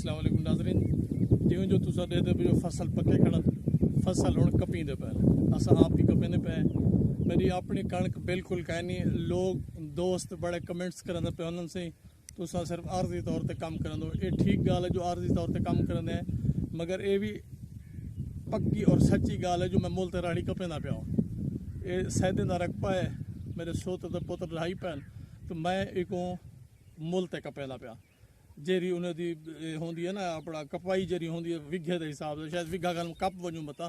अस्सलाम वालेकुम नाज़रीन। जिवें जो तुसा देखते पे जो फसल पके खड़न, फसल हुण कपींदे पे, असां आप भी कपींदे पे। मेरी अपनी कणक बिल्कुल काई नहीं। लोग दोस्त बड़े कमेंट्स करंदे पे उन्हनि से तुसा सिर्फ आर्जी तौर पर कम करंदो। ये ठीक गाल है जो आर्जी तौर पर कम करंदे हैं, मगर ये भी पक्की और सच्ची गाल है जो मैं मुल्क राड़ी कपेंदा पिया हूँ। ये सैदे का रकबा है, मेरे सोत तो पुत्र रहाई पैन, तो मैं एक मुल ते कपेंदा पिया। जेरी उन्हें होंदी है ना अपना कपाई जेरी होंदी है विघे के हिसाब से, शायद विघा गल कप वजूं बता।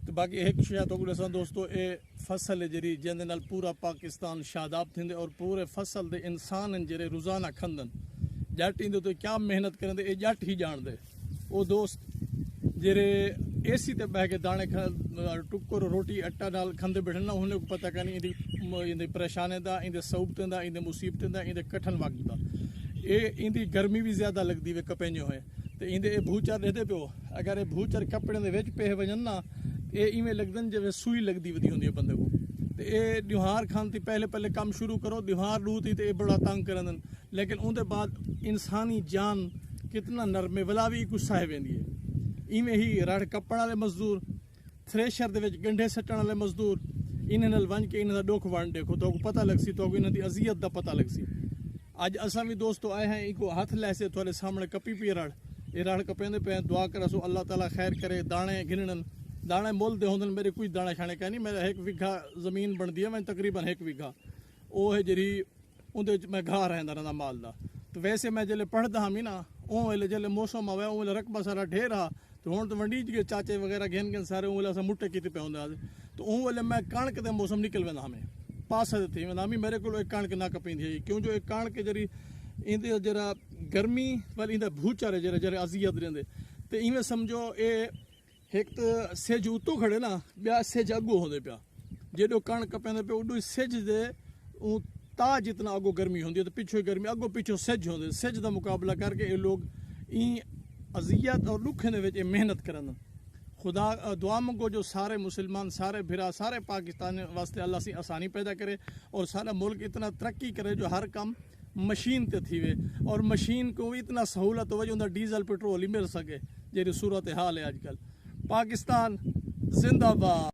तो बाकी एक शय तो असां दोस्तों ये फसल है जी जैसे नाल पूरा पाकिस्तान शादाब थींदे और पूरे फसल दे इंसान जेरे रोज़ाना खंदन। जट इंदे तो क्या मेहनत करेंदे ये जट ही जानते। वो दोस्त जेरे एसी ते बह के दाने टुकर रोटी अट्टा नाल खंदे बैठे ना, उन्हें को पता कहीं इंदी परेशानी का, इंदे सबूतें का, इंदे मुसीबतें का, इंदे कठन वक्त का। ये इंदी गर्मी भी ज़्यादा लगती वे कपेंजो है तो इंदे भूचर देते पियो। अगर ये भूचर कपड़े के विच पे वजन ना ये इवें लगदन जिवें सुई लगती वधी होंदी है बंदे को। तो ये ड्यूहार खान थी पहले पहले काम शुरू करो, ड्यूहार लू थी तो ये बड़ा तंग करन, लेकिन उनके बाद इंसानी जान कितना नरमे वाला भी कुछ सह वेंदी है। इवें ही रड़ कपड़ वाले मजदूर, थ्रेशर दे विच गंढे सट्टण वाले मजदूर, इन्हें नाल वन के इन्हां दा दुख वंड देखो तो पता लगसी, तो इन्हां दी अजियत दा पता लगसी। अज असा भी दोस्तों आए हैं इको हाथ लैसे थोड़े सामने कपी पी रड़, ये रड़ कपेंदे पे दुआ कर सो अल्लाह ताला खैर करे। दाने गिनन, दाने मुल दे होंदन, मेरे कोई दाने खाने का नहीं। मेरा 1 बीघा जमीन बनती है, मैं तकरीबन 1 बीघा वो है जी उन्दे मैं घा रहंदा रहंदा माल दा। तो वैसे मैं जल्द पढ़दा हम ना ओ वेले जल्द मौसम आवे ओ वेले रकबा सारा ढेर आ, तो हुण तो वंडीज के चाचे वगैरह घेन घेन सारे ओ वेले असां मुट्टे कीते पे होंदे। तो ओ वेले मैं कणक दे मौसम निकल वेंदा हमें पास थी वेंदा मेरे को एक कणक ना कपींदी, क्यों जो एक कणक जरी इंदे जरा गर्मी वाल इंदा भूचर है जरा जरा अजियत रहंदे। तो इवें समझो ये एक तो सिज उतो खड़े ना, ब्या सिज अगो होंदे पिया, जेडो कणक कपेंदे पे उडो सिज दे ता जितना अगो गर्मी होंदी है तो पिछो गर्मी अगो पिछो सिज होंदे। सिज का मुकाबला करके ये लोग ई अजियत और दुख दे मेहनत करन। खुदा दुआ मंगो जो सारे मुसलमान, सारे भिरा, सारे पाकिस्तान वास्ते अल्लाह से आसानी पैदा करे और सारा मुल्क इतना तरक्की करे जो हर काम मशीन ते थी वे और मशीन को भी इतना सहूलत हो जो डीजल पेट्रोल ही मिल सके। जी सूरत हाल है अजकल। पाकिस्तान जिंदाबाद।